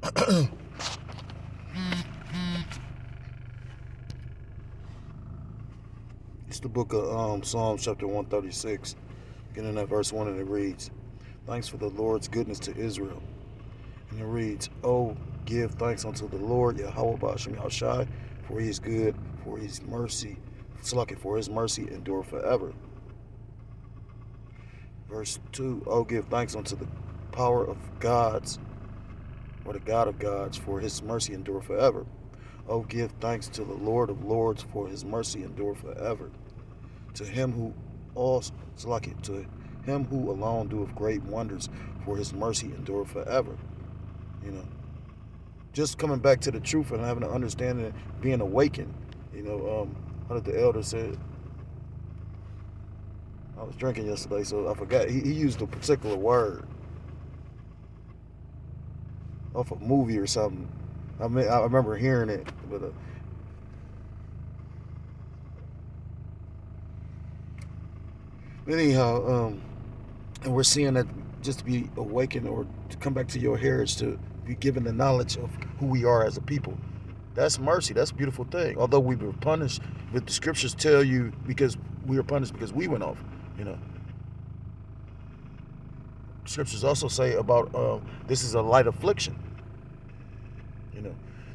It's the book of Psalms chapter 136, beginning at verse 1, and it reads, "Thanks for the Lord's goodness to Israel." And it reads, "Oh, give thanks unto the Lord, Yahweh Ba'ashem Yahushai, for he is good, for his mercy, for his mercy endure forever." Verse 2, "Oh, give thanks unto the power of gods, or the God of gods, for his mercy endure forever. Oh, give thanks to the Lord of lords, for his mercy endure forever. To him who to him who alone doeth great wonders, for his mercy endure forever." You know, just coming back to the truth and having an understanding and being awakened. How did the elder say? I was drinking yesterday, so I forgot. He used a particular word off a movie or something. I remember hearing it, but anyhow, and we're seeing that just to be awakened or to come back to your heritage, to be given the knowledge of who we are as a people. That's mercy. That's a beautiful thing. Although we were punished, but the scriptures tell you because we were punished because we went off. Scriptures also say about this is a light affliction.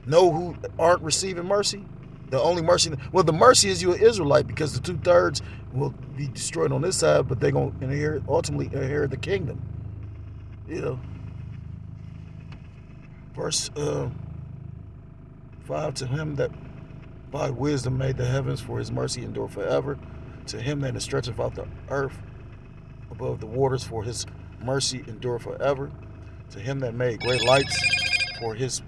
Know who aren't receiving mercy? The only mercy, the mercy is you're an Israelite, because the 2/3 will be destroyed on this side, but they're going to ultimately inherit the kingdom. Verse 5, "To him that by wisdom made the heavens, for his mercy endure forever. To him that stretcheth out the earth above the waters, for his mercy endure forever. To him that made great lights, for his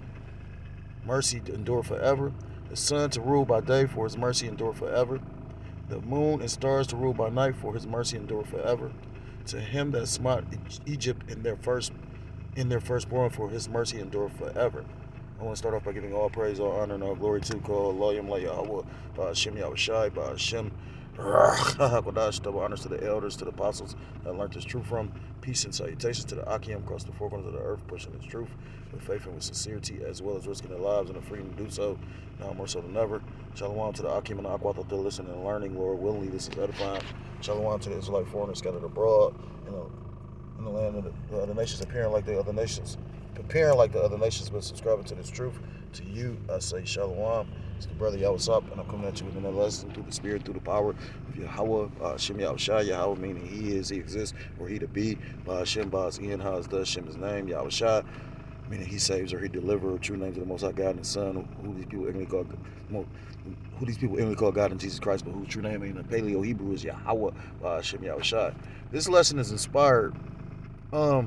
mercy endure forever. The sun to rule by day, for his mercy endure forever. The moon and stars to rule by night, for his mercy endure forever. To him that smote Egypt in their firstborn, for his mercy endure forever." I want to start off by giving all praise, all honor, and all glory to Kol Loyam La Yahweh, Ba'ashem Yahushai, Ba'ashem Kodash. Double honors to the elders, to the apostles that learned this truth from. Peace and salutations to the Akim across the four corners of the earth, pushing this truth with faith and with sincerity, as well as risking their lives and the freedom to do so, now more so than ever. Shalom to the Akim and the Aqua that they're listening and learning. Lord willingly, this is edifying. Shalom to the Israelite foreigners scattered abroad, in the land of the other nations, preparing like the other nations, but subscribing to this truth. To you, I say shalom. It's the brother Yahweh, and I'm coming at you with another lesson through the spirit, through the power of Yahweh, Shem Yahushai. Yahweh meaning he is, he exists, or he to be. Shem Baz in Haz does Shem his name. Yahushai meaning he saves or he delivers. True names of the Most High God and His Son, who these people ignorantly call God and Jesus Christ, but whose true name in the Paleo Hebrew is Yahweh, Shem Yahushai. This lesson is inspired. I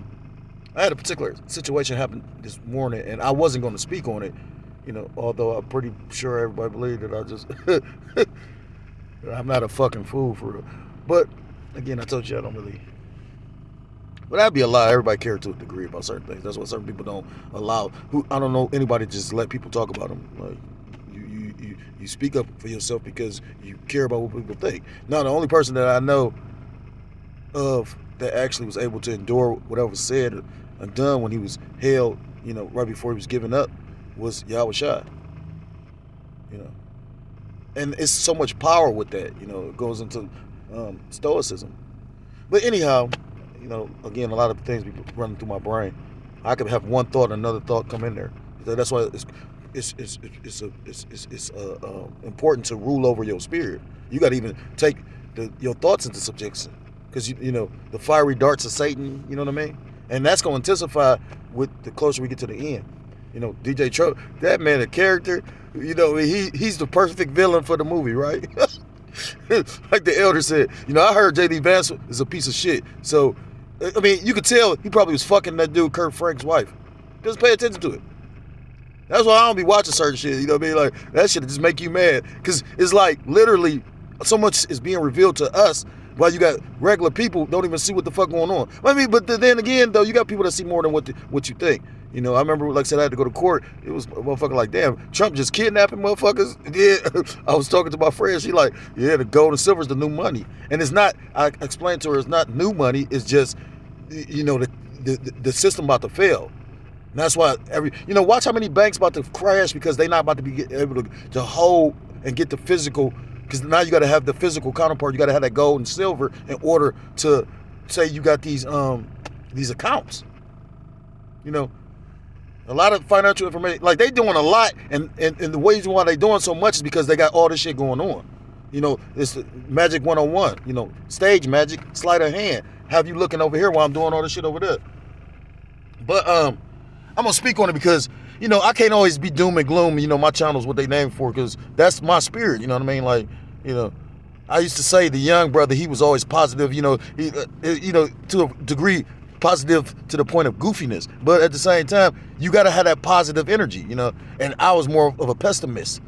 had a particular situation happen this morning, and I wasn't going to speak on it, although I'm pretty sure everybody believed that I just, I'm not a fucking fool for real. But, again, I told you I don't really, but that'd be a lie. Everybody cares to a degree about certain things. That's why certain people don't allow, I don't know anybody just let people talk about them. Like, you speak up for yourself because you care about what people think. Now, the only person that I know of that actually was able to endure whatever was said and done when he was held, right before he was given up, was Yahushua. And it's so much power with that, it goes into stoicism. But anyhow, again, a lot of things be running through my brain. I could have one thought and another thought come in there. That's why it's important to rule over your spirit. You got to even take your thoughts into subjection. Because, the fiery darts of Satan, you know what I mean? And that's going to intensify with the closer we get to the end. DJ Trump, that man, a character, he's the perfect villain for the movie, right? Like the elder said, I heard J.D. Vance is a piece of shit. So, I mean, you could tell he probably was fucking that dude, Kurt Frank's wife. Just pay attention to it. That's why I don't be watching certain shit, you know what I mean? Like, that shit just make you mad. Because it's like, literally, so much is being revealed to us, while you got regular people don't even see what the fuck going on. I mean, but then again, though, you got people that see more than what you think. I remember, like I said, I had to go to court. It was a motherfucker like, damn, Trump just kidnapping motherfuckers. Yeah, I was talking to my friend. She like, yeah, the gold and silver is the new money. And it's not, I explained to her, it's not new money. It's just, the system about to fail. And that's why watch how many banks about to crash because they're not about to be able to hold and get the physical. Because now you got to have the physical counterpart. You got to have that gold and silver in order to say you got these accounts. A lot of financial information, like they doing a lot, and the reason why they doing so much is because they got all this shit going on. It's magic 101. Stage magic, sleight of hand. Have you looking over here while I'm doing all this shit over there? But I'm gonna speak on it because I can't always be doom and gloom. My channel's what they named for because that's my spirit. You know what I mean? Like I used to say the young brother, he was always positive. He, to a degree. Positive to the point of goofiness, but at the same time, you got to have that positive energy, and I was more of a pessimist,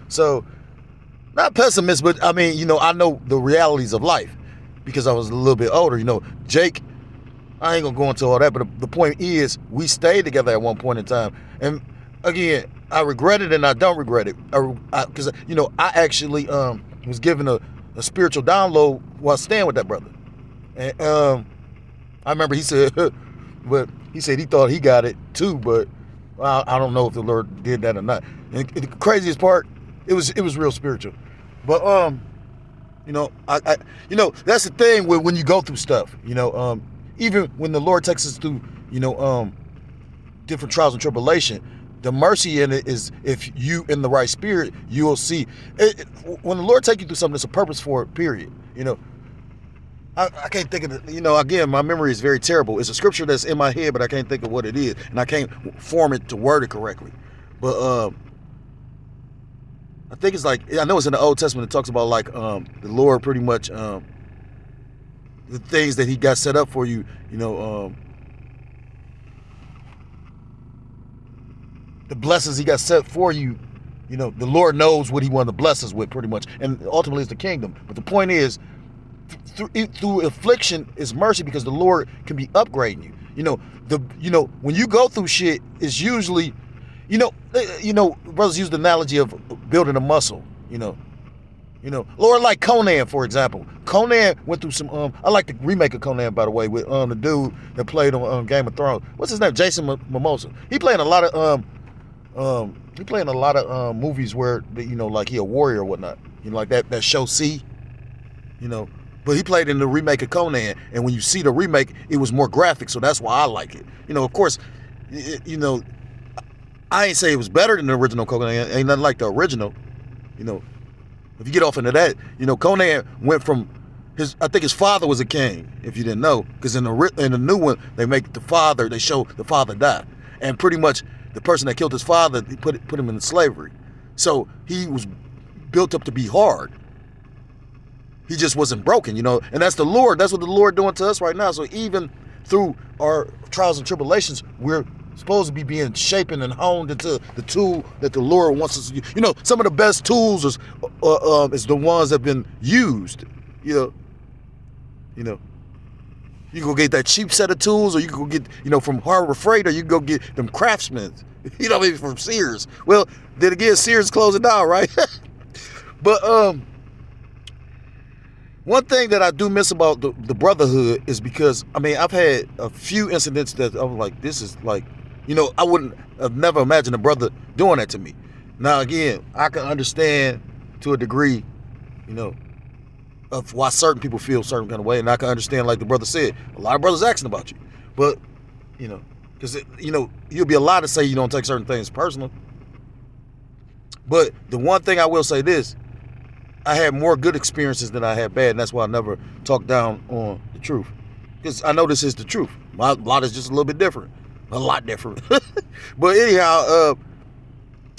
so not pessimist, but I mean, I know the realities of life because I was a little bit older, Jake, I ain't gonna go into all that, but the point is we stayed together at one point in time, and again, I regret it and I don't regret it, because I actually was given a spiritual download while staying with that brother, and I remember he said he thought he got it too, but I don't know if the Lord did that or not. And the craziest part, it was real spiritual. But that's the thing when you go through stuff. Even when the Lord takes us through different trials and tribulation, the mercy in it is if you in the right spirit, you will see it. When the Lord takes you through something, there's a purpose for it. Period. I can't think of it. Again, my memory is very terrible. It's a scripture that's in my head, but I can't think of what it is, and I can't form it to word it correctly. But I think it's like, I know it's in the Old Testament. It talks about like the Lord pretty much the things that He got set up for you. The blessings He got set for you. The Lord knows what He wanted to bless us with, pretty much, and ultimately it's the kingdom. But the point is, through affliction is mercy because the Lord can be upgrading you. When you go through shit, it's usually, brothers use the analogy of building a muscle. Lord, like Conan, for example. Conan went through some. I like the remake of Conan, by the way, with the dude that played on Game of Thrones. What's his name? Jason Momoa. He playing a lot of movies where like he a warrior or whatnot. Like that show C. But he played in the remake of Conan, and when you see the remake, it was more graphic, so that's why I like it. Of course, I ain't say it was better than the original Conan. Ain't nothing like the original. If you get off into that, Conan went from I think his father was a king, if you didn't know, because in the new one, they show the father die, and pretty much the person that killed his father, he put him in slavery. So he was built up to be hard. He just wasn't broken, and that's the Lord. That's what the Lord doing to us right now. So even through our trials and tribulations, we're supposed to be being shapen and honed into the tool that the Lord wants us to use. Some of the best tools is the ones that have been used. You go get that cheap set of tools, or you can go get, from Harbor Freight, or you can go get them Craftsmen, maybe from Sears. Well, then again, Sears closing down, right? But one thing that I do miss about the brotherhood is because, I've had a few incidents that I was like, this is like, I wouldn't have never imagined a brother doing that to me. Now, again, I can understand to a degree, of why certain people feel a certain kind of way. And I can understand, like the brother said, a lot of brothers asking about you. But, because, you'll be allowed to say you don't take certain things personal. But the one thing I will say this, I had more good experiences than I had bad, and that's why I never talk down on the truth. Because I know this is the truth. My lot is just a little bit different. A lot different. But anyhow,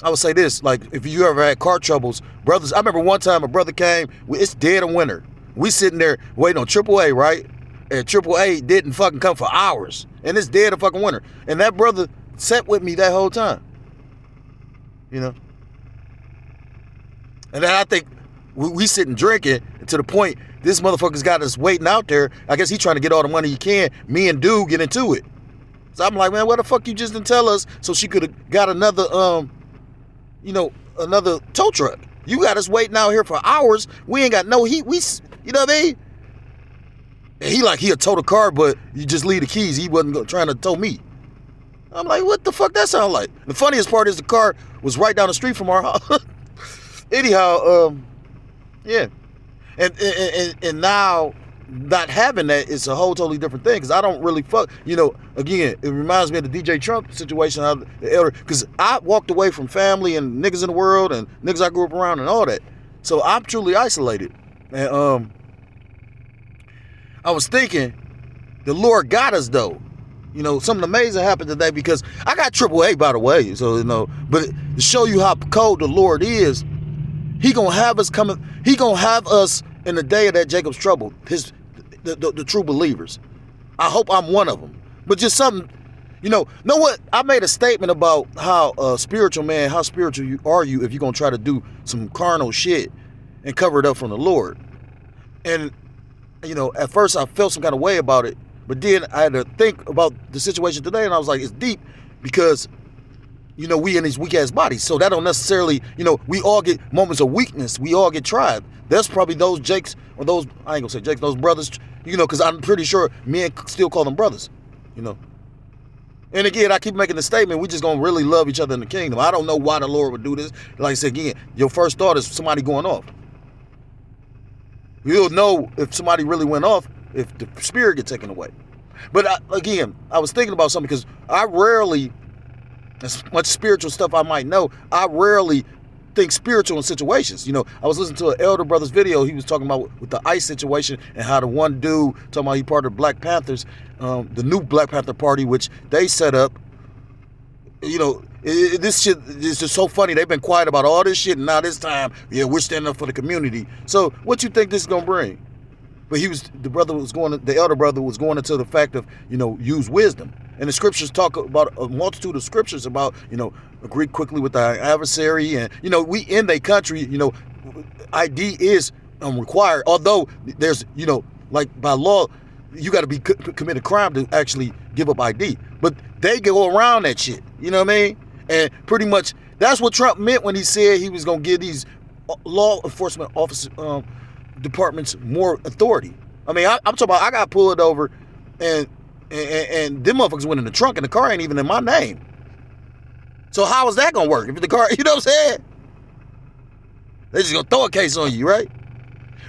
I would say this, like, if you ever had car troubles, brothers, I remember one time a brother came, it's dead of winter. We sitting there waiting on AAA, right? And AAA didn't fucking come for hours. And it's dead of fucking winter. And that brother sat with me that whole time. And then I think, we sitting drinking to the point this motherfucker's got us waiting out there. I guess he's trying to get all the money he can. Me and Dude get into it. So I'm like, man, what the fuck you just didn't tell us so she could have got another, another tow truck. You got us waiting out here for hours. We ain't got no heat. You know what I mean? And he'll tow the car, but you just leave the keys. He wasn't trying to tow me. I'm like, what the fuck that sound like? The funniest part is the car was right down the street from our house. Anyhow, yeah. And now not having that is a whole totally different thing, because I don't really fuck, again, it reminds me of the DJ Trump situation, how the elder, because I walked away from family and niggas in the world and niggas I grew up around and all that. So I'm truly isolated. And I was thinking, the Lord got us though. Something amazing happened today, because I got AAA, by the way. So, but to show you how cold the Lord is, He gonna have us coming. He gonna have us in the day of that Jacob's trouble. The true believers. I hope I'm one of them. But just something, know what? I made a statement about how spiritual, man. How spiritual are you if you're gonna try to do some carnal shit and cover it up from the Lord? And at first I felt some kind of way about it, but then I had to think about the situation today, and I was like, it's deep, because we in these weak ass bodies. So that don't necessarily, we all get moments of weakness. We all get tried. There's probably those Jakes, or those, I ain't gonna say Jakes, those brothers, because I'm pretty sure men still call them brothers, And again, I keep making the statement, we just gonna really love each other in the kingdom. I don't know why the Lord would do this. Like I said, again, your first thought is somebody going off. You'll know if somebody really went off if the spirit gets taken away. But I was thinking about something, because I rarely, as much spiritual stuff I might know, I rarely think spiritual in situations. I was listening to an Elder Brothers video. He was talking about with the ICE situation, and how the one dude talking about he part of Black Panthers, the new Black Panther Party, which they set up. This shit is just so funny. They've been quiet about all this shit, and now this time, we're standing up for the community. So what you think this is gonna bring? But the elder brother was going into the fact of, use wisdom. And the scriptures talk about a multitude of scriptures about, agree quickly with our adversary. And, we in their country, ID is required. Although there's, like by law, you got to be commit a crime to actually give up ID. But they go around that shit. You know what I mean? And pretty much that's what Trump meant when he said he was going to give these law enforcement officers, departments more authority. I mean, I'm talking about, I got pulled over and them motherfuckers went in the trunk, and the car ain't even in my name. So how is that gonna work? If the car, you know what I'm saying? They just gonna throw a case on you, right?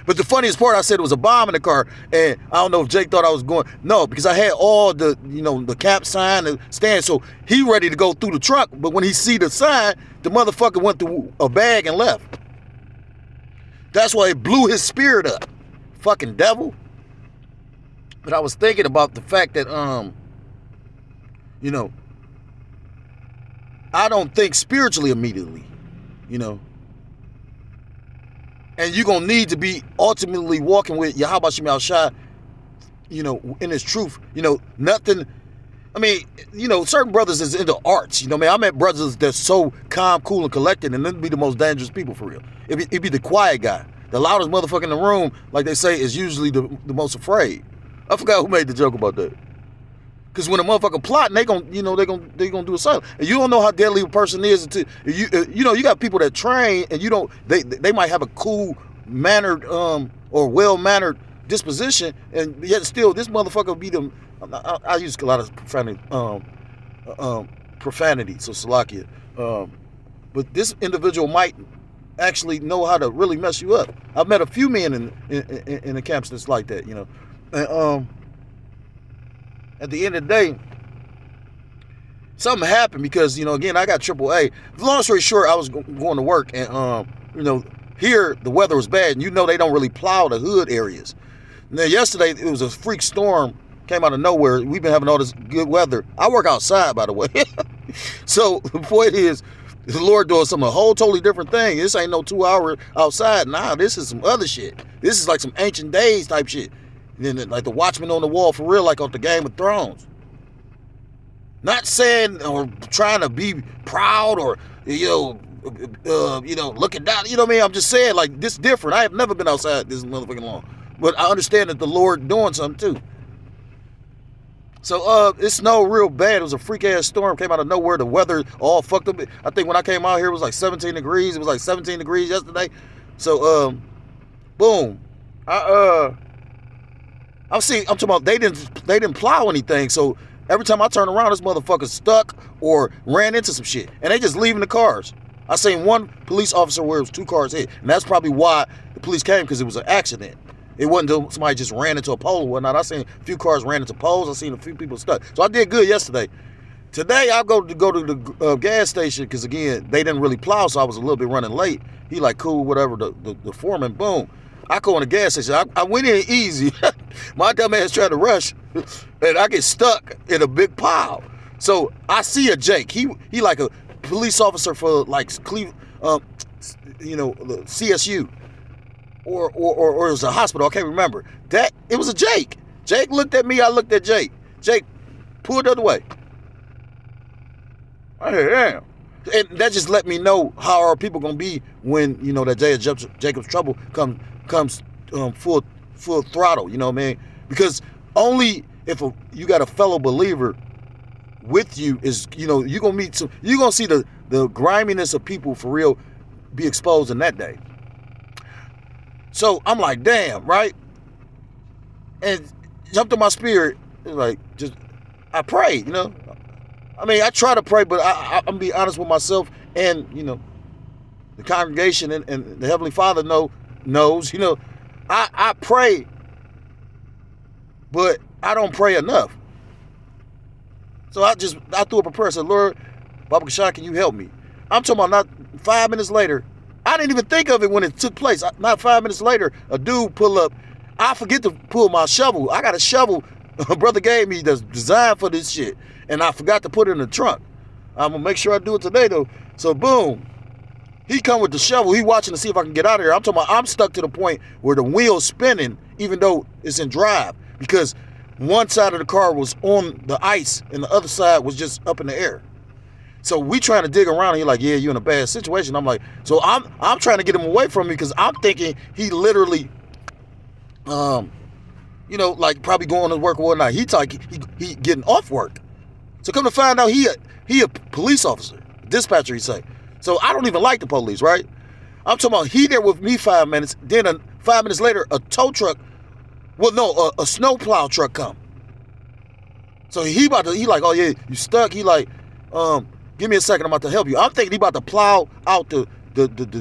But the funniest part, I said it was a bomb in the car, and I don't know if Jake thought I was going, no, because I had all the, the cap sign, the stand, so he ready to go through the trunk, but when he see the sign, the motherfucker went through a bag and left. That's why it blew his spirit up. Fucking devil. But I was thinking about the fact that, I don't think spiritually immediately, And you're going to need to be ultimately walking with Yahweh Shem Al-Shai, in his truth. Nothing, I mean, certain brothers is into arts. I met brothers that's so calm, cool, and collected, and them be the most dangerous people for real. It be the quiet guy. The loudest motherfucker in the room, like they say, is usually the most afraid. I forgot who made the joke about that. Because when a motherfucker plotting, they gonna do a silent. And you don't know how deadly a person is until you got people that train, and they might have a cool mannered or well mannered disposition, and yet still this motherfucker be them. I use a lot of profanity, so Salakia. But this individual might actually know how to really mess you up. I've met a few men in the camps that's like that, And at the end of the day, something happened because, again, I got AAA. Long story short, I was going to work, and here the weather was bad, and they don't really plow the hood areas. Now yesterday it was a freak storm, came out of nowhere. We've been having all this good weather. I work outside, by the way. So the point is, the Lord doing a whole totally different thing. This ain't no 2 hour outside. Nah, this is some other shit. This is like some ancient days type shit. And then like the Watchman on the wall for real, like on the Game of Thrones. Not saying or trying to be proud or looking down. You know what I mean? I'm just saying like this different. I have never been outside this motherfucking long, but I understand that the Lord doing something too. So it snowed real bad. It was a freak ass storm, came out of nowhere. The weather all fucked up. I think when I came out here it was like 17 degrees. It was like 17 degrees yesterday. So boom. I'm talking about they didn't plow anything. So Every time I turn around, this motherfucker's stuck or ran into some shit. And they just leaving the cars. I seen one police officer where it was 2 cars hit. And that's probably why the police came, because it was an accident. It wasn't until somebody just ran into a pole or whatnot. I seen a few cars ran into poles. I seen a few people stuck. So I did good yesterday. Today, I go to the gas station because, again, they didn't really plow, so I was a little bit running late. He like, cool, whatever, the foreman, boom. I go in the gas station. I went in easy. My dumb ass tried to rush, and I get stuck in a big pile. So I see a Jake. He like a police officer for like Cleveland, the CSU, or it was a hospital. I can't remember. It was a Jake. Jake looked at me. I looked at Jake. Jake pulled the other way. I said, damn. And that just let me know how our people gonna be when that Jacob's trouble comes full throttle. You know what I mean? Because only if you got a fellow believer with you is you're gonna see the griminess of people for real be exposed in that day. So I'm like, damn, right? And jumped in my spirit. It's like I prayed, I mean, I try to pray, but I'm gonna be honest with myself, and the congregation and the Heavenly Father knows. I pray, but I don't pray enough. So I threw up a prayer. I said, Lord, Baba Kashai, can you help me? I'm talking about not 5 minutes later. I didn't even think of it when it took place. Not 5 minutes later, a dude pull up. I forget to pull my shovel. I got a shovel a brother gave me that's designed for this shit, and I forgot to put it in the trunk. I'm gonna make sure I do it today though. So boom, he come with the shovel. He watching to see if I can get out of here. I'm talking about I'm stuck to the point where the wheel's spinning even though it's in drive, because one side of the car was on the ice and the other side was just up in the air. So we trying to dig around, and he's like, yeah, you're in a bad situation. I'm like, so I'm trying to get him away from me, because I'm thinking he literally like probably going to work or whatnot. He getting off work. So come to find out, he a police officer, dispatcher, he say. So I don't even like the police, right? I'm talking about he there with me 5 minutes, then 5 minutes later, a tow truck, a snowplow truck come. So he like, oh yeah, you stuck? He like, give me a second, I'm about to help you. I'm thinking he about to plow out the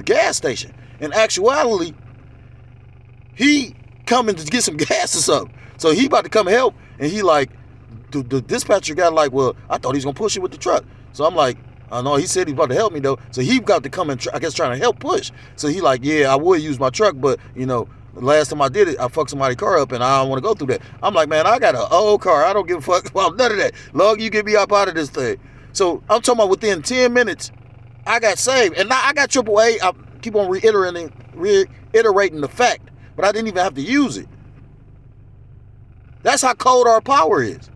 gas station. In actuality, he coming to get some gas or something. So he about to come help, and he like, the dispatcher guy like, well, I thought he's gonna push it with the truck. So I'm like, I know he said he's about to help me though. So he got to come and I guess trying to help push. So he like, yeah, I would use my truck, but the last time I did it, I fucked somebody's car up, and I don't want to go through that. I'm like, man, I got an old car. I don't give a fuck about none of that. Long you get me up out of this thing. So I'm talking about within 10 minutes, I got saved. And now I got AAA. I keep on reiterating the fact, but I didn't even have to use it. That's how cold our power is.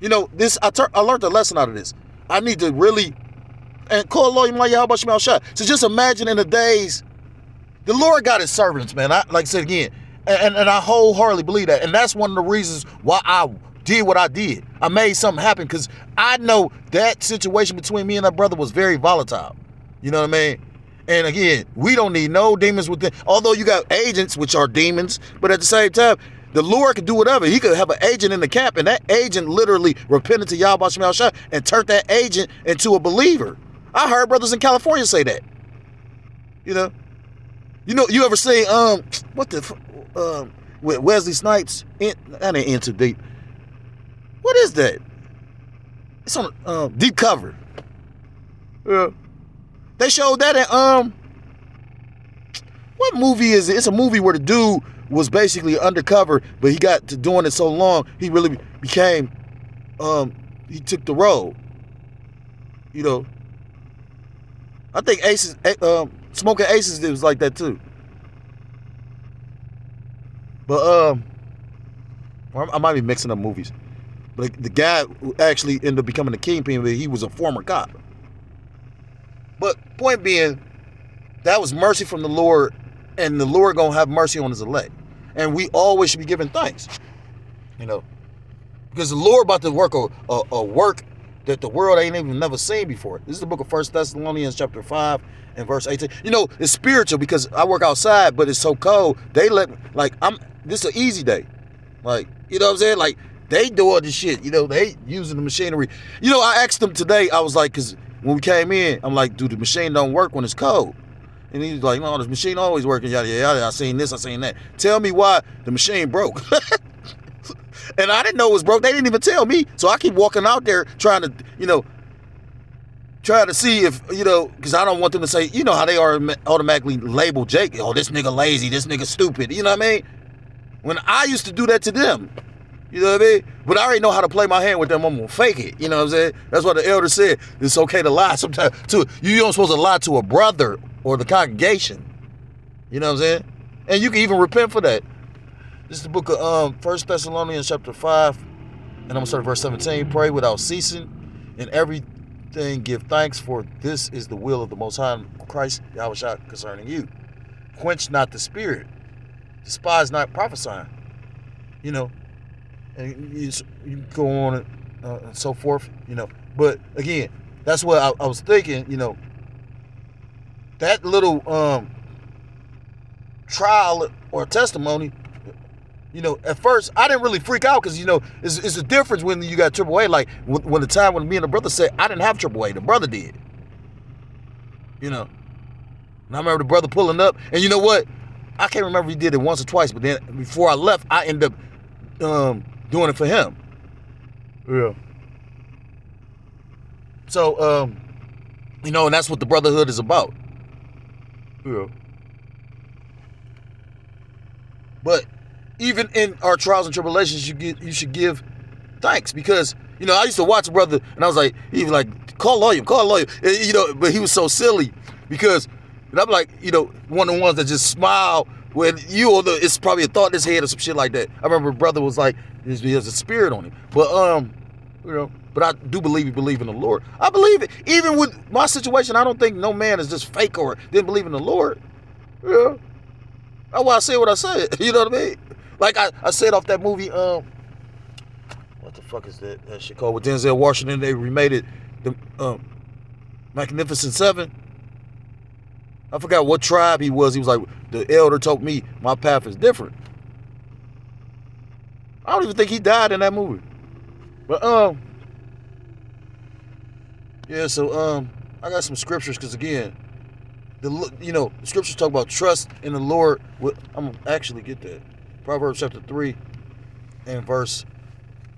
I learned a lesson out of this. I need to really, and call Lord, how about you, shot. So just imagine in the days, the Lord got his servants, man. Like I said again, and I wholeheartedly believe that. And that's one of the reasons why I did what I did. I made something happen, because I know that situation between me and that brother was very volatile. You know what I mean? And again, we don't need no demons within. Although you got agents, which are demons, but at the same time, the Lord could do whatever. He could have an agent in the camp, and that agent literally repented to Yahweh Shemel Shah and turned that agent into a believer. I heard brothers in California say that. You ever say with Wesley Snipes? That ain't In Too Deep. What is that? It's on Deep Cover. Yeah. They showed that in what movie is it? It's a movie where the dude was basically undercover, but he got to doing it so long, he really became, he took the role. I think Smoking Aces was like that too. But I might be mixing up movies. But the guy who actually ended up becoming the kingpin, he was a former cop. But point being, that was mercy from the Lord, and the Lord gonna have mercy on his elect. And we always should be giving thanks. Because the Lord about to work a work that the world ain't even never seen before. This is the book of 1 Thessalonians chapter 5 and verse 18. It's spiritual, because I work outside, but it's so cold. This is an easy day. You know what I'm saying? Like, They doing the shit. They using the machinery. I asked them today. I was like, because when we came in, I'm like, dude, the machine don't work when it's cold. And he's like, no, the machine always working. Yada yada. I seen this. I seen that. Tell me why the machine broke. And I didn't know it was broke. They didn't even tell me. So I keep walking out there trying to see if, because I don't want them to say, how they are automatically label Jake. Oh, this nigga lazy. This nigga stupid. You know what I mean? When I used to do that to them. You know what I mean? But I already know how to play my hand with them. I'm going to fake it. You know what I'm saying? That's what the elder said. It's okay to lie sometimes. You don't supposed to lie to a brother or the congregation. You know what I'm saying? And you can even repent for that. This is the book of 1 Thessalonians chapter 5. And I'm going to start at verse 17. Pray without ceasing. In everything give thanks, for this is the will of the Most High Christ Yahushua concerning you. Quench not the spirit. Despise not prophesying. And you go on and so forth, But again, that's what I was thinking, that little trial or testimony, at first I didn't really freak out because, it's a difference when you got AAA. Like when the time when me and the brother said, I didn't have AAA, the brother did. And I remember the brother pulling up, and you know what? I can't remember if he did it once or twice, but then before I left, I ended up doing it for him. Yeah. So, and that's what the brotherhood is about. Yeah. But even in our trials and tribulations, you should give thanks, because, I used to watch a brother and I was like, he was like, call a lawyer. And, but he was so silly because, and I'm like, one of the ones that just smile when it's probably a thought in his head or some shit like that. I remember a brother was like, he has a spirit on him. But, but I do believe he believe in the Lord. I believe it. Even with my situation, I don't think no man is just fake or didn't believe in the Lord. Yeah. That's why I said what I said. You know what I mean? Like I said off that movie, what the fuck is that shit called? With Denzel Washington, they remade it, the Magnificent Seven. I forgot what tribe he was. He was like, the elder told me my path is different. I don't even think he died in that movie. But yeah. So I got some scriptures because again, the scriptures talk about trust in the Lord. I'm gonna actually get that. Proverbs chapter 3 and verse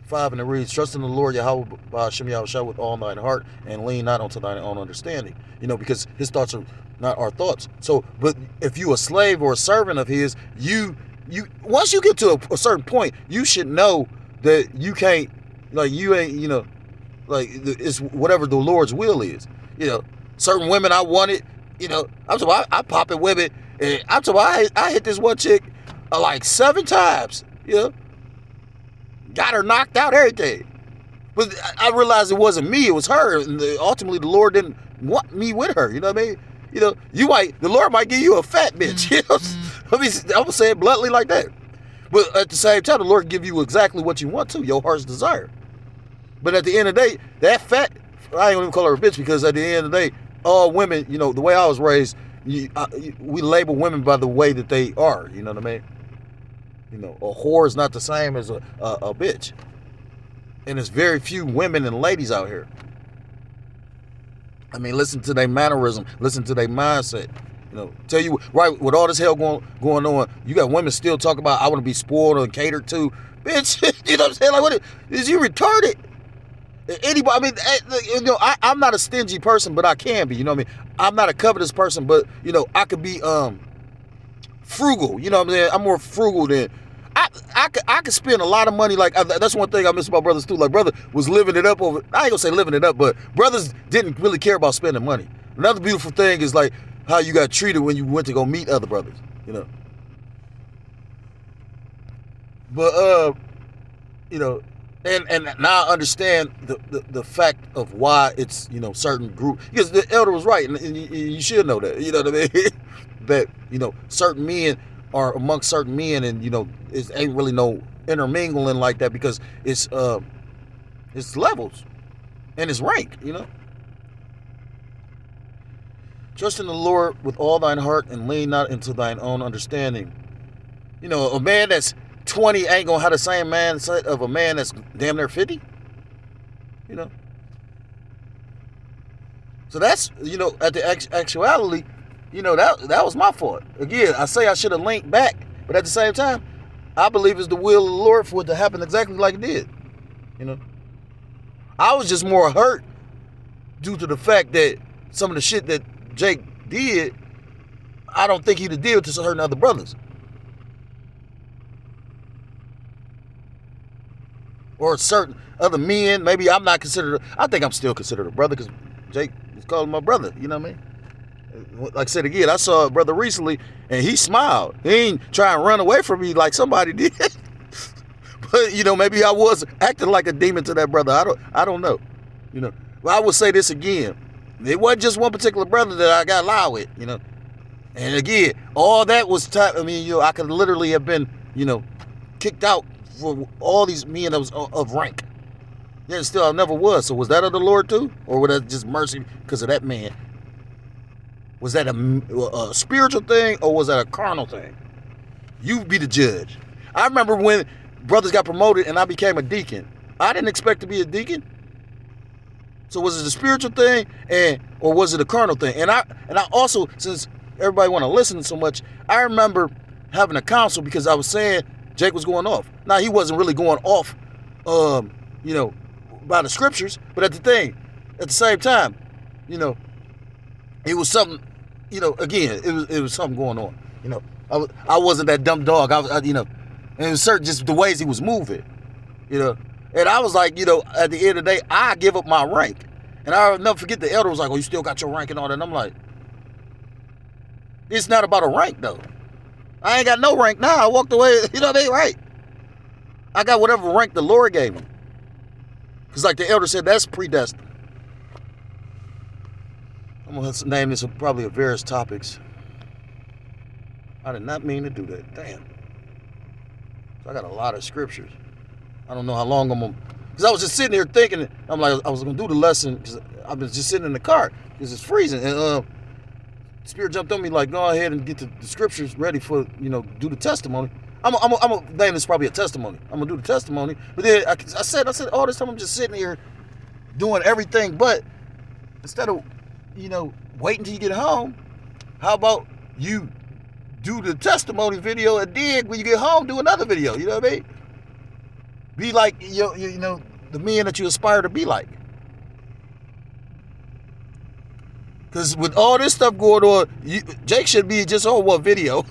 5, and it reads, trust in the Lord Yahweh Ba'ashem Yahushua with all thine heart, and lean not unto thine own understanding. Because his thoughts are not our thoughts. So, but if you a slave or a servant of his, you once you get to a certain point, you should know that you can't, like, you ain't, like, it's whatever the Lord's will is. Certain women I wanted, I'm talking, I pop at women, and I'm talking, I hit this one chick like 7 times, got her knocked out, everything. But I realized it wasn't me, it was her, and ultimately the Lord didn't want me with her, you know what I mean? The Lord might give you a fat bitch, I'm gonna say it bluntly like that. But at the same time, the Lord can give you exactly what you want to, your heart's desire. But at the end of the day, that fat, I ain't gonna even call her a bitch, because at the end of the day, all women, the way I was raised, we label women by the way that they are, you know what I mean? A whore is not the same as a bitch. And there's very few women and ladies out here. I mean, listen to their mannerism, listen to their mindset. Tell you, right, with all this hell going on, you got women still talk about, I want to be spoiled and catered to. Bitch, you know what I'm saying? Like, what is you retarded? Anybody, I mean, I'm not a stingy person, but I can be, you know what I mean? I'm not a covetous person, but, I could be frugal, you know what I'm saying? I'm more frugal than, I could spend a lot of money. Like, that's one thing I miss about brothers too. Like, brother was living it up over, I ain't gonna say living it up, but brothers didn't really care about spending money. Another beautiful thing is like how you got treated when you went to go meet other brothers, But, and now I understand the fact of why it's, certain group, because the elder was right, and you should know that, you know what I mean? That, certain men are amongst certain men, and, it ain't really no intermingling like that, because it's levels and it's rank, Trust in the Lord with all thine heart, and lean not into thine own understanding. A man that's 20 ain't gonna have the same mindset of a man that's damn near 50. You know. So that's, you know, at the actuality, you know, that was my fault. Again, I say I should have linked back, but at the same time, I believe it's the will of the Lord for it to happen exactly like it did. You know, I was just more hurt due to the fact that some of the shit that Jake did, I don't think he'd have did to certain other brothers. Or certain other men. Maybe I'm not considered, I think I'm still considered a brother because Jake is calling my brother. You know what I mean? Like I said again, I saw a brother recently and he smiled. He ain't trying to run away from me like somebody did. But, you know, maybe I was acting like a demon to that brother. I don't know. You know, well, I would say this again. It wasn't just one particular brother that I got loud with, you know. And again, all that was I mean, you know, I could literally have been, you know, kicked out for all these men that was of rank. Yeah, still I never was. So was that of the Lord too? Or was that just mercy because of that man? Was that a spiritual thing or was that a carnal thing? You be the judge. I remember when brothers got promoted and I became a deacon. I didn't expect to be a deacon. So was it a spiritual thing or was it a carnal thing? And I also, since everybody want to listen so much, I remember having a council because I was saying Jake was going off. Now he wasn't really going off, you know, by the scriptures, but at the same time, you know, it was something, you know, again, it was something going on. You know, I wasn't that dumb dog. You know, and it was certain just the ways he was moving, you know. And I was like, you know, at the end of the day, I give up my rank. And I'll never forget the elder was like, oh, you still got your rank and all that. And I'm like, it's not about a rank, though. I ain't got no rank now. I walked away, you know what I mean? Right. I got whatever rank the Lord gave me. Because like the elder said, that's predestined. I'm going to name this probably a various topics. I did not mean to do that. Damn. So I got a lot of scriptures. I don't know how long I'm going to... Because I was just sitting here thinking, I'm like, I was going to do the lesson because I was just sitting in the car because it's freezing. And Spirit jumped on me like, go ahead and get the scriptures ready for, you know, do the testimony. I'm going to name this probably a testimony. I'm going to do the testimony. But then I said, all this time I'm just sitting here doing everything. But instead of, you know, waiting till you get home, how about you do the testimony video and then when you get home, do another video. You know what I mean? Be like, you know, the men that you aspire to be like. Because with all this stuff going on, Jake should be just on one video.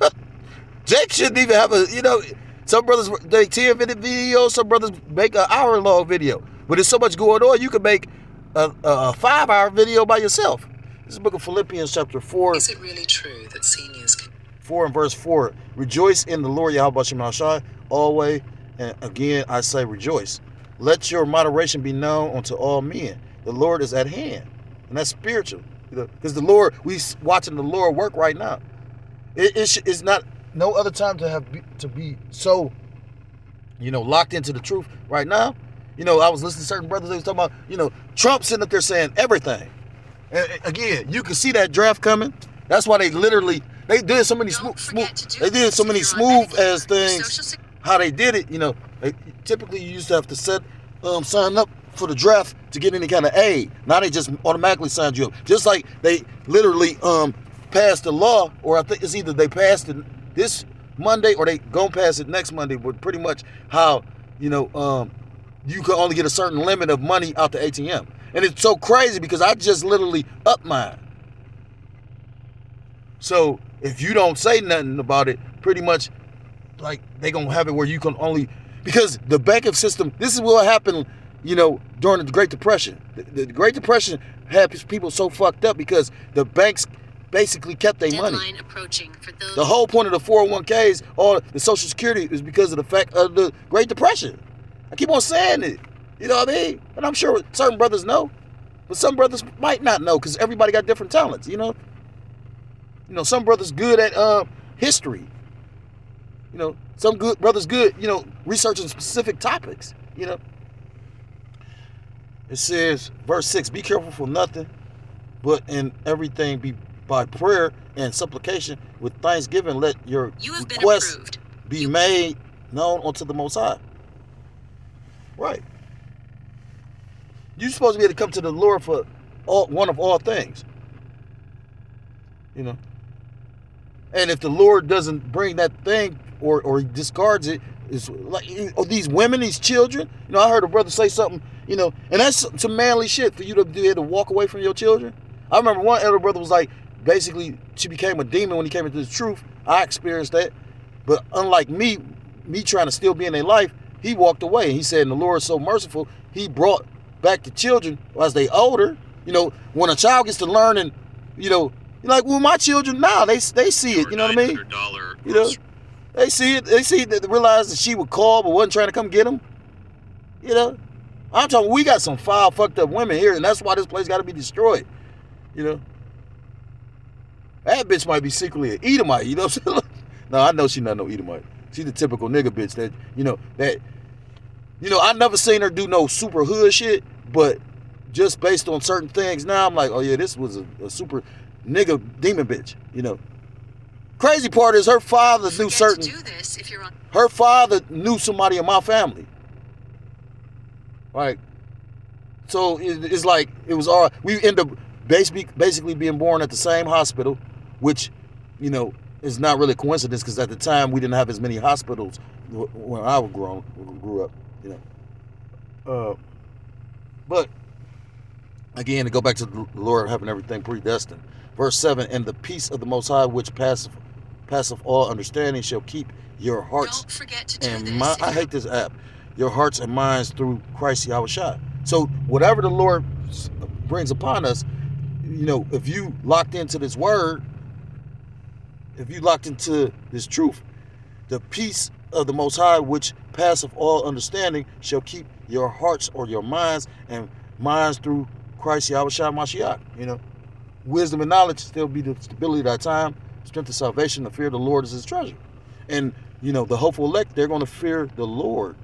Jake shouldn't even have a, you know, some brothers make 10-minute videos, some brothers make an hour-long video. But there's so much going on, you can make a 5-hour video by yourself. This is the book of Philippians chapter 4. Is it really true that seniors can... 4 and verse 4. Rejoice in the Lord, Yahweh Shem Shai, always. And again, I say rejoice. Let your moderation be known unto all men. The Lord is at hand. And that's spiritual. Because the Lord, we watching the Lord work right now. It's not no other time to be so, you know, locked into the truth right now. You know, I was listening to certain brothers, they was talking about, you know, Trump sitting up there saying everything. And again, you can see that draft coming. That's why they did so many smooth as things. How they did it, you know, typically you used to have to sign up for the draft to get any kind of aid. Now they just automatically signed you up. Just like they literally passed the law, or I think it's either they passed it this Monday or they gonna pass it next Monday, but pretty much how, you know, you can only get a certain limit of money out the ATM. And it's so crazy because I just literally upped mine. So if you don't say nothing about it, pretty much like they gonna have it where you can only, because the banking system, this is what happened, you know, during the Great Depression. The Great Depression had people so fucked up because the banks basically kept their money. The whole point of the 401ks or the Social Security is because of the fact of the Great Depression. I keep on saying it. You know what I mean? And I'm sure certain brothers know, but some brothers might not know because everybody got different talents, you know? You know, some brothers good at history. You know, some good brothers good, you know, researching specific topics, you know. It says, verse 6, be careful for nothing, but in everything be by prayer and supplication with thanksgiving, let your requests be made known unto the Most High. Right. You're supposed to be able to come to the Lord for one of all things. You know. And if the Lord doesn't bring that thing or he discards it, it's like these women, these children. You know, I heard a brother say something, you know, and that's some manly shit for you to be able to walk away from your children. I remember one elder brother was like, basically, she became a demon when he came into the truth. I experienced that. But unlike me trying to still be in their life, he walked away. He said, and the Lord is so merciful, he brought back the children as they older. You know, when a child gets to learn and, you know, like, well, my children now, they see it, you know what I mean? You know, they see it, they realize that she would call but wasn't trying to come get them. You know, I'm talking, we got some foul, fucked up women here, and that's why this place got to be destroyed. You know, that bitch might be secretly an Edomite, you know what I'm saying? No, I know she's not no Edomite. She's the typical nigga bitch that, I never seen her do no super hood shit, but just based on certain things now, I'm like, oh yeah, this was a super nigga demon bitch, you know. Crazy part is her father knew certain. Her father knew somebody in my family. Like, so it's like it was all. We end up basically being born at the same hospital, which, you know, is not really a coincidence because at the time we didn't have as many hospitals when I grew up, you know. But again, to go back to the Lord having everything predestined. Verse 7, and the peace of the Most High, which passeth all understanding, shall keep your hearts. Don't forget to do and this. I hate this app. Your hearts and minds through Christ Yahushua. So whatever the Lord brings upon us, you know, if you locked into this word, if you locked into this truth, the peace of the Most High, which passeth all understanding, shall keep your hearts or your minds and minds through Christ Yahushua Mashiach. You know, wisdom and knowledge still be the stability of that time. Strength of salvation, the fear of the Lord is his treasure. And, you know, the hopeful elect, they're going to fear the Lord.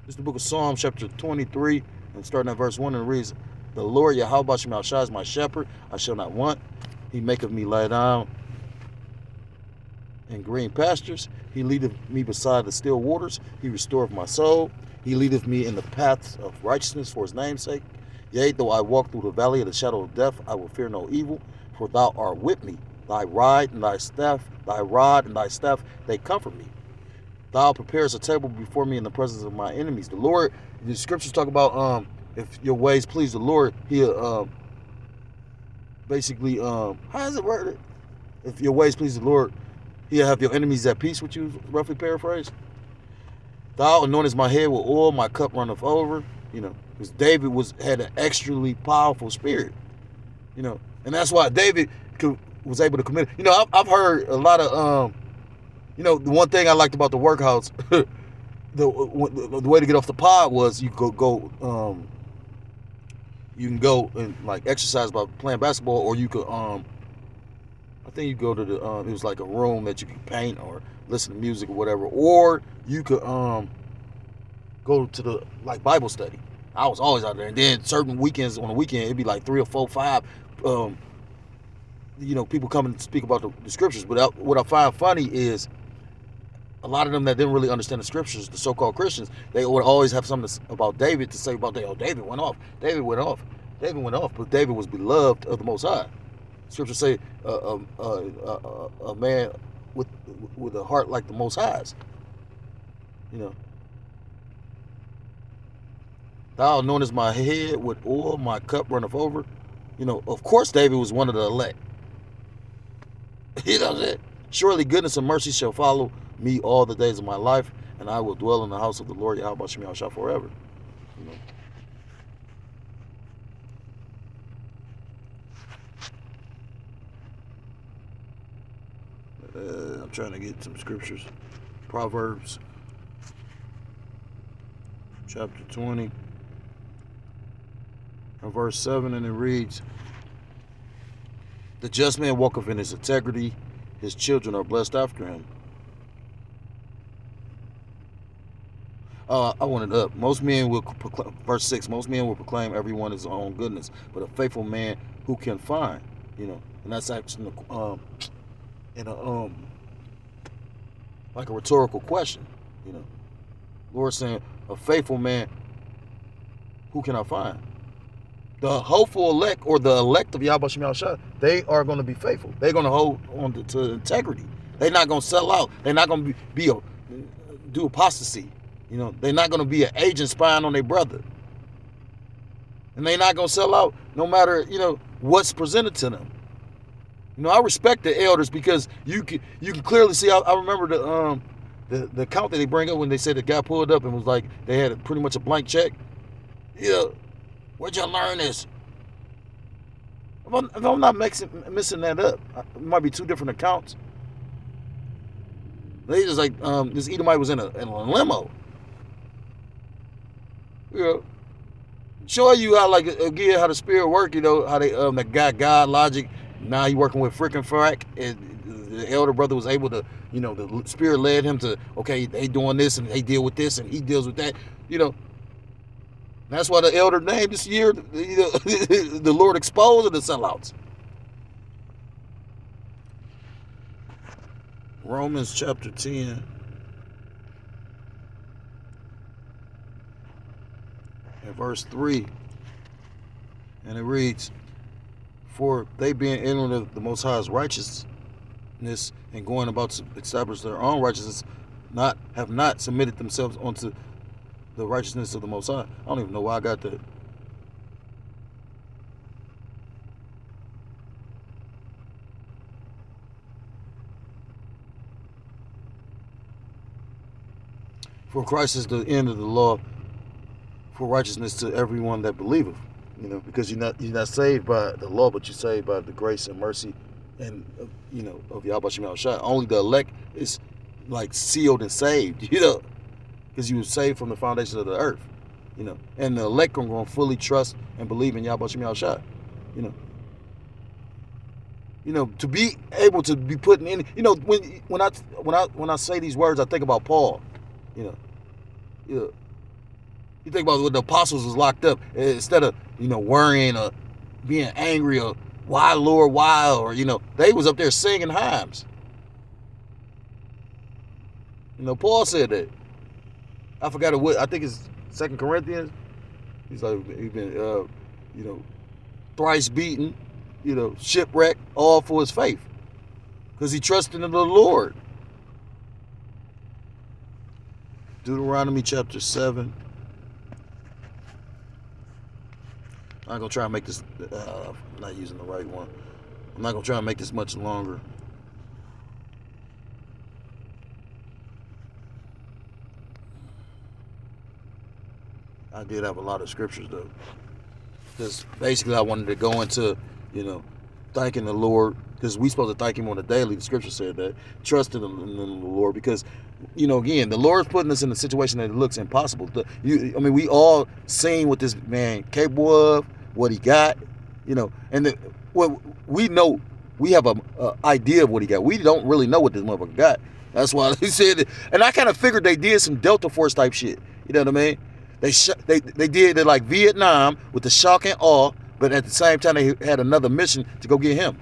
This is the book of Psalms, chapter 23, and starting at verse 1, and it reads, the Lord Yahweh Shem Shai is my shepherd, I shall not want. He maketh me lie down in green pastures. He leadeth me beside the still waters. He restoreth my soul. He leadeth me in the paths of righteousness for his name's sake. Yea, though I walk through the valley of the shadow of death, I will fear no evil, for thou art with me. Thy rod and thy staff, they comfort me. Thou preparest a table before me in the presence of my enemies. The Lord, the scriptures talk about if your ways please the Lord, he'll basically how is it worded? If your ways please the Lord, he'll have your enemies at peace with you, roughly paraphrased. Thou anointest my head with oil, my cup runneth over. You know, because David had an extremely powerful spirit. You know, and that's why David was able to commit. You know, I've heard a lot of you know, the one thing I liked about the workhouse, the way to get off the pod was you you can go and like exercise by playing basketball, or you could I think you go to the it was like a room that you could paint or listen to music or whatever, or you could go to the like Bible study. I was always out there, and then certain weekends on the weekend it'd be like 3 or 4, 5 you know, people come and speak about the scriptures. But what I find funny is a lot of them that didn't really understand the scriptures, the so-called Christians, they would always have something about David to say about David went off. David went off, but David was beloved of the Most High. Scriptures say a man with a heart like the Most High's. You know, thou anointest my head with oil, my cup runneth over. You know, of course David was one of the elect. You know what I'm saying? Surely goodness and mercy shall follow me all the days of my life, and I will dwell in the house of the Lord Yahweh Shem Shai forever. You know. I'm trying to get some scriptures. Proverbs chapter 20 and verse 7, and it reads, the just man walketh in his integrity, his children are blessed after him. I wanted up. Most men will proclaim, verse 6, most men will proclaim everyone his own goodness, but a faithful man who can find, you know, and that's actually in a like a rhetorical question. Lord saying, a faithful man, who can I find? The hopeful elect, or the elect of Yahweh Shem Yahushua, they are going to be faithful. They're going to hold on to integrity. They're not going to sell out. They're not going to do apostasy. They're not going to be an agent spying on their brother. And they're not going to sell out no matter, what's presented to them. I respect the elders because you can clearly see. I remember the account that they bring up when they said the guy pulled up and was like, they had pretty much a blank check. Where'd y'all learn this? If I'm not missing that up, it might be two different accounts. They just like, this Edomite was in a limo. Show you how, like, again, how the spirit work, how they got God logic. Now he working with frickin' frack, and the elder brother was able to, the spirit led him to, okay, they doing this and they deal with this and he deals with that, That's why the elder name this year, the Lord exposing the sellouts. Romans chapter 10. And verse 3. And it reads, for they being ignorant of the Most High's righteousness and going about to establish their own righteousness, have not submitted themselves unto the righteousness of the Most High. I don't even know why I got that. For Christ is the end of the law for righteousness to everyone that believeth. Because you're not saved by the law, but you're saved by the grace and mercy and of Yahweh Shem Yahushua. Only the elect is like sealed and saved, because you were saved from the foundation of the earth, and the elect are going to fully trust and believe in Yahweh Shem Yahushua, to be able to be put in, when I say these words, I think about Paul, You think about when the apostles was locked up, instead of, worrying or being angry or why, Lord, why, or, they was up there singing hymns. Paul said that. I forgot what, I think it's 2 Corinthians. He's like, he's been, thrice beaten, shipwrecked, all for his faith. Because he trusted in the Lord. Deuteronomy chapter 7. I'm not going to try and make this, I'm not using the right one. I'm not going to try and make this much longer. I did have a lot of scriptures though. Because basically I wanted to go into, thanking the Lord. Because we supposed to thank him on a daily. The scripture said that. Trusting in the Lord. Because, again, the Lord's putting us in a situation that looks impossible. We all seen what this man capable of, what he got, and what we know, we have a idea of what he got. We don't really know what this motherfucker got. That's why they said it. And I kind of figured they did some Delta Force type shit. You know what I mean? They did it like Vietnam with the shock and awe, but at the same time they had another mission to go get him.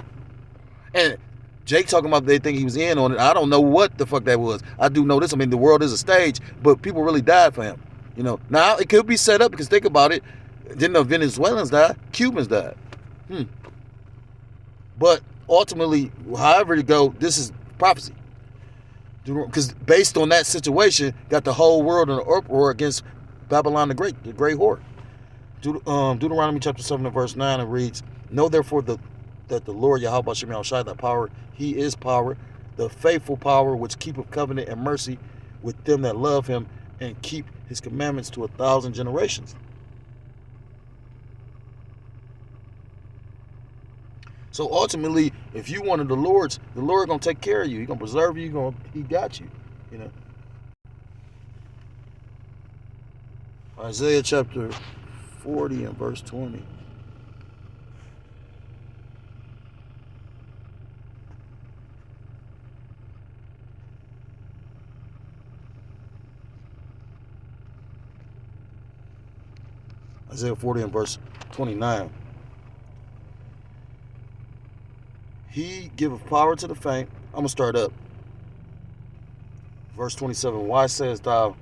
And Jake talking about they think he was in on it. I don't know what the fuck that was. I do know this. The world is a stage, but people really died for him. Now it could be set up because think about it. Didn't the Venezuelans die? Cubans died. But ultimately, however it go, this is prophecy. Because based on that situation, got the whole world in an uproar against Babylon the Great whore. Deuteronomy chapter 7 and verse 9, it reads, know therefore that the Lord Yahweh Shem Yahushua, that power, he is power, the faithful power which keepeth covenant and mercy with them that love him and keep his commandments to 1,000 generations. So ultimately, if you wanted the Lord gonna take care of you. He gonna preserve you. He got you. Isaiah chapter 40 and verse 20. Isaiah 40 and verse 29. He giveth power to the faint. I'm going to start up. Verse 27, why sayest thou,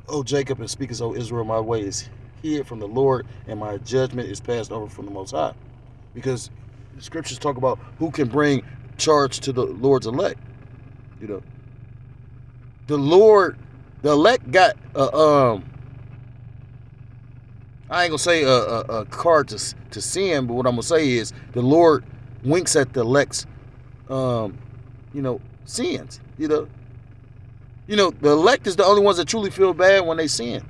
O Jacob, and speakest, O Israel, my way is hid from the Lord, and my judgment is passed over from the Most High? Because the scriptures talk about who can bring charge to the Lord's elect. You know, the elect got I ain't gonna say a card to sin, but what I'm gonna say is the Lord winks at the elect's sins. The elect is the only ones that truly feel bad when they sin.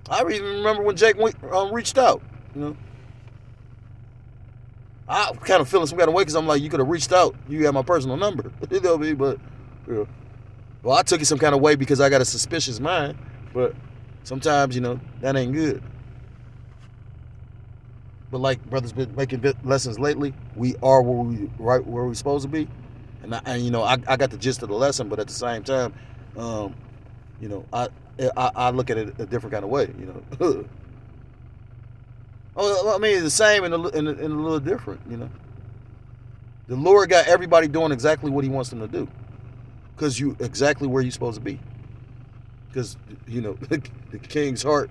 I even remember when Jake reached out. I kind of feeling some kind of way because I'm like, you could have reached out. You have my personal number. You know what I mean? But, well, I took it some kind of way because I got a suspicious mind. But sometimes, that ain't good. But like brothers been making lessons lately, we are where we supposed to be. And I got the gist of the lesson, but at the same time, I look at it a different kind of way, Oh, I mean, the same and a little different, The Lord got everybody doing exactly what he wants them to do. Because you exactly where you're supposed to be. Because, the king's heart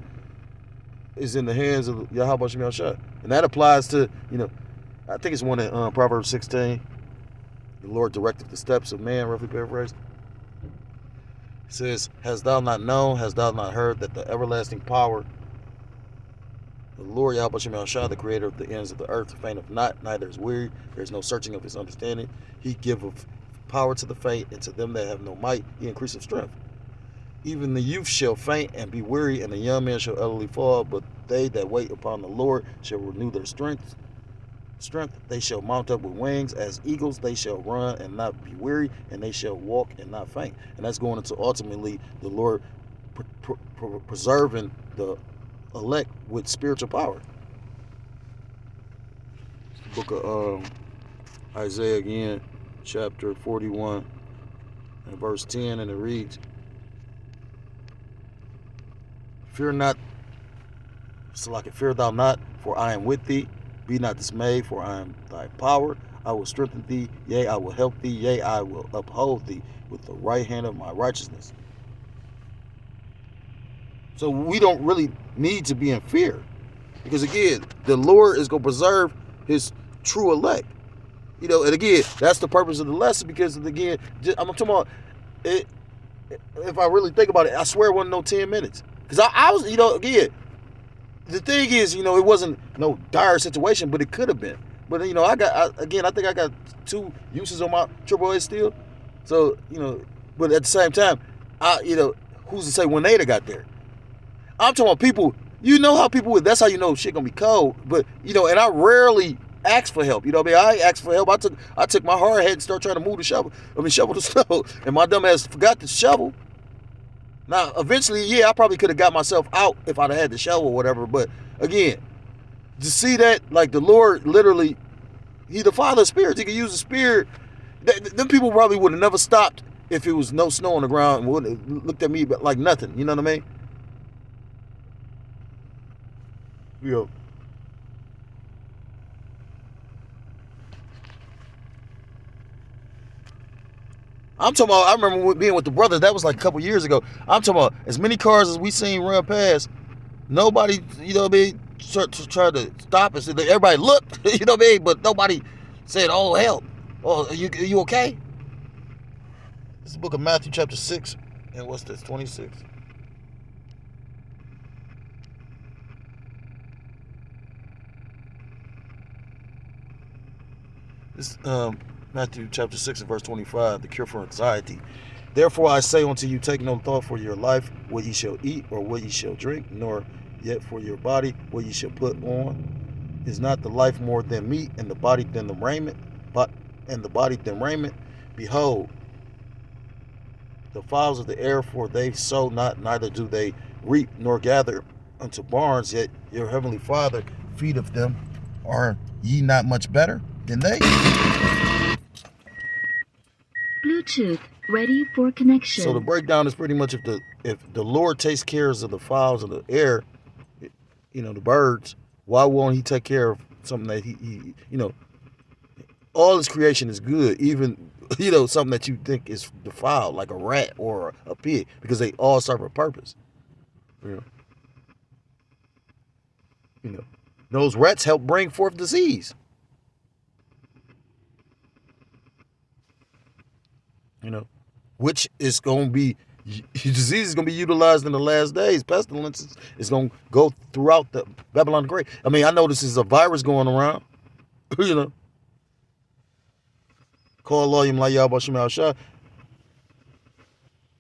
is in the hands of Yahweh Shem Yahshua. And that applies to, I think it's one in Proverbs 16. The Lord directed the steps of man, roughly paraphrased. It says, hast thou not known, hast thou not heard that the everlasting power, the Lord Yahweh Shem Yahshua, the creator of the ends of the earth, fainteth not, neither is weary. There is no searching of his understanding. He giveth power to the faint, and to them that have no might, he increaseth strength. Even the youth shall faint and be weary, and the young man shall utterly fall. But they that wait upon the Lord shall renew their strength. They shall mount up with wings as eagles. They shall run and not be weary, and they shall walk and not faint. And that's going into ultimately the Lord preserving the elect with spiritual power. The book of Isaiah again, chapter 41 and verse 10, and it reads, fear not, fear thou not, for I am with thee. Be not dismayed, for I am thy power. I will strengthen thee, yea, I will help thee, yea, I will uphold thee with the right hand of my righteousness. So we don't really need to be in fear. Because again, the Lord is going to preserve his true elect. And again, that's the purpose of the lesson, because again, I'm talking about it. If I really think about it, I swear it wasn't no 10 minutes. Because I was, again, the thing is, it wasn't no dire situation, but it could have been. But, I think I got 2 uses on my AAA still. So, but at the same time, who's to say when they'd have got there? I'm talking about people, how people, that's how shit gonna be cold. But, and I rarely ask for help. I asked for help. I took my hard head and started trying to move the shovel the snow. And my dumb ass forgot to shovel. Now, eventually, I probably could have got myself out if I'd have had the shovel or whatever. But again, to see that, like the Lord literally, he's the Father of spirits. He could use the spirit. Them people probably would have never stopped if it was no snow on the ground and would have looked at me like nothing. You know what I mean? I'm talking about, I remember being with the brothers, that was like a couple years ago. I'm talking about as many cars as we seen run past, nobody, tried to stop us. Everybody looked, but nobody said, oh, help. Oh, are you okay? This is the book of Matthew chapter 6, and what's this, 26? This Matthew chapter 6 and verse 25, the cure for anxiety. Therefore I say unto you, take no thought for your life, what ye shall eat, or what ye shall drink, nor yet for your body, what ye shall put on. Is not the life more than meat, and the body than the raiment? Behold, the fowls of the air, for they sow not, neither do they reap, nor gather unto barns, yet your heavenly Father feedeth them. Are ye not much better than they? Bluetooth ready for connection. So the breakdown is pretty much if the Lord takes care of the fowls of the air, the birds, Why won't he take care of something that he all his creation is good, even, something that you think is defiled, like a rat or a pig, because they all serve a purpose. Those rats help bring forth disease. Which is going to be, disease is going to be utilized in the last days. Pestilence is going to go throughout the Babylon the Great. I mean, I know this is a virus going around, Call Loyim La Yahweh Shem Al Shah.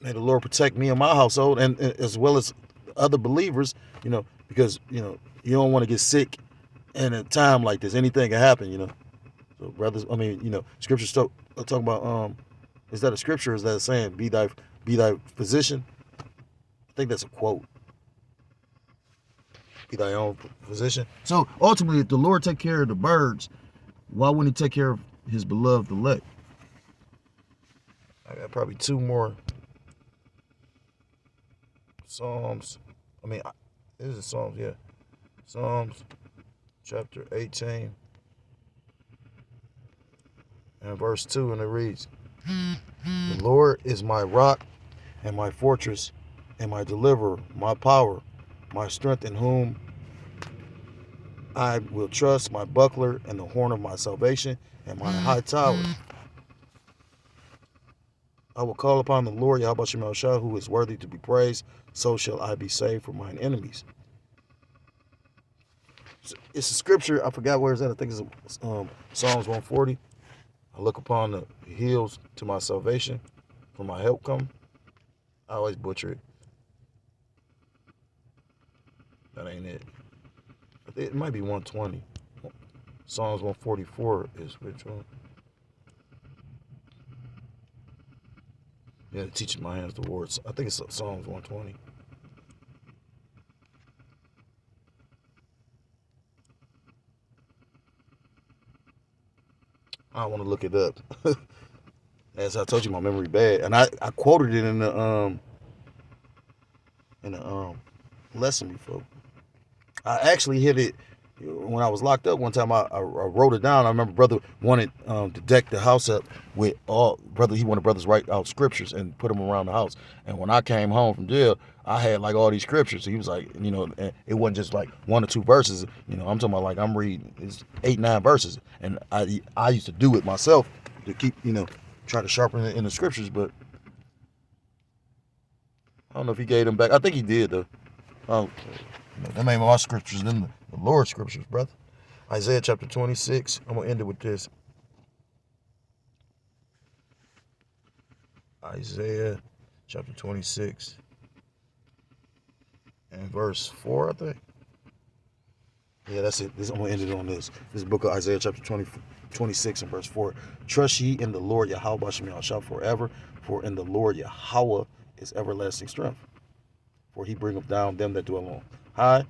May the Lord protect me and my household, and as well as other believers, because, you don't want to get sick in a time like this. Anything can happen, So brothers, scriptures talk about, is that a scripture or is that a saying, be thy physician? I think that's a quote. Be thy own physician. So ultimately, if the Lord take care of the birds, why wouldn't he take care of his beloved elect? I got probably two more Psalms. This is Psalms, yeah. Psalms chapter 18 and verse 2, and it reads, the Lord is my rock and my fortress and my deliverer, my power, my strength, in whom I will trust, my buckler and the horn of my salvation and my high tower. I will call upon the Lord, Yahweh Shem El Shah, who is worthy to be praised. So shall I be saved from mine enemies. It's a scripture. I forgot where it's at. I think it's Psalms 140. I look upon the hills to my salvation, for my help come. I always butcher it. That ain't it. It might be 120. Psalms 144 is which one? Yeah, teaching my hands the words. I think it's Psalms 120. I want to look it up. As I told you, my memory bad, and I quoted it in the lesson before. I actually hit it when I was locked up one time. I wrote it down. I remember brother wanted to deck the house up with he wanted brothers write out scriptures and put them around the house. And when I came home from jail, I had like all these scriptures. So he was like, it wasn't just like one or two verses. I'm talking about like I'm reading, it's 8-9 verses, and I used to do it myself to keep try to sharpen it in the scriptures, but I don't know if he gave them back. I think he did though. Them ain't my scriptures, them the Lord's scriptures, brother. Isaiah chapter 26. I'm gonna end it with this. Isaiah chapter 26 and verse 4, I think. Yeah, that's it. I'm gonna end it on this. This book of Isaiah chapter 26 and verse 4. Trust ye in the Lord Yahweh Shem Yahshua forever, for in the Lord Yahweh is everlasting strength. For he bringeth down them that dwell on high.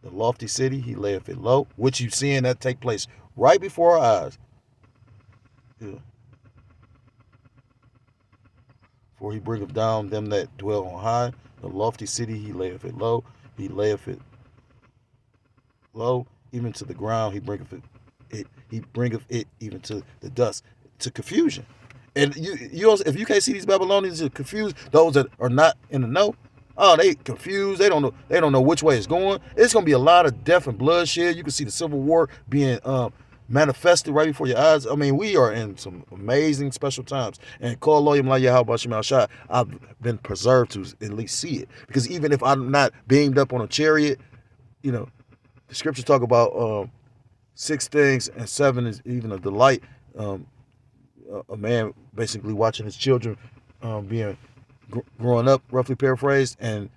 The lofty city, he layeth it low, which you seeing that take place right before our eyes. Yeah. For he bringeth down them that dwell on high. The lofty city, he layeth it low. He layeth it low, even to the ground. He bringeth it even to the dust, to confusion. And you also, if you can't see these Babylonians are confused, those that are not in the know, they confused. They don't know which way it's going. It's gonna be a lot of death and bloodshed. You can see the Civil War being manifested right before your eyes. We are in some amazing special times. And call Loyim La Yahweh Shem Al Shah, I've been preserved to at least see it. Because even if I'm not beamed up on a chariot, the scriptures talk about 6 things, and 7 is even a delight. A man basically watching his children being growing up, roughly paraphrased, and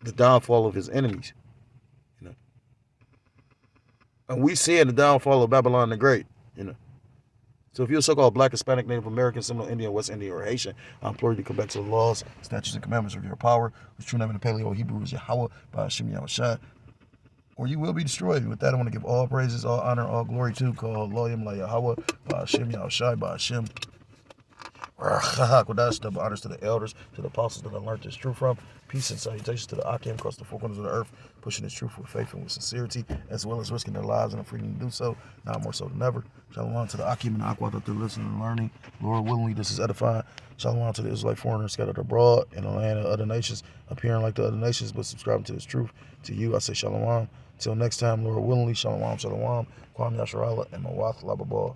the downfall of his enemies. And we seeing the downfall of Babylon the Great. So if you're a so-called Black, Hispanic, Native American, Seminole Indian, West Indian, or Haitian, I implore you to come back to the laws, statutes, and commandments of your power, whose true name in the Paleo Hebrew is Yahweh, by Hashem Yahweh, or you will be destroyed. With that, I want to give all praises, all honor, all glory to call Loyim La Yahweh, by Hashem Yahweh, by Hashem. Double honors to the elders, to the apostles that I learned this truth from. Peace and salutations to the Akim across the four corners of the earth, pushing this truth with faith and with sincerity, as well as risking their lives and the freedom to do so, now more so than ever. Shalom to the Akim and the Aqua that they're listening and learning. Lord willingly, this is edifying. Shalom to the Israelite foreigners scattered abroad in the land of other nations, appearing like the other nations, but subscribing to this truth. To you, I say shalom. Till next time, Lord willingly, shalom, shalom. Kwam Yasharala and Mawath Lababal.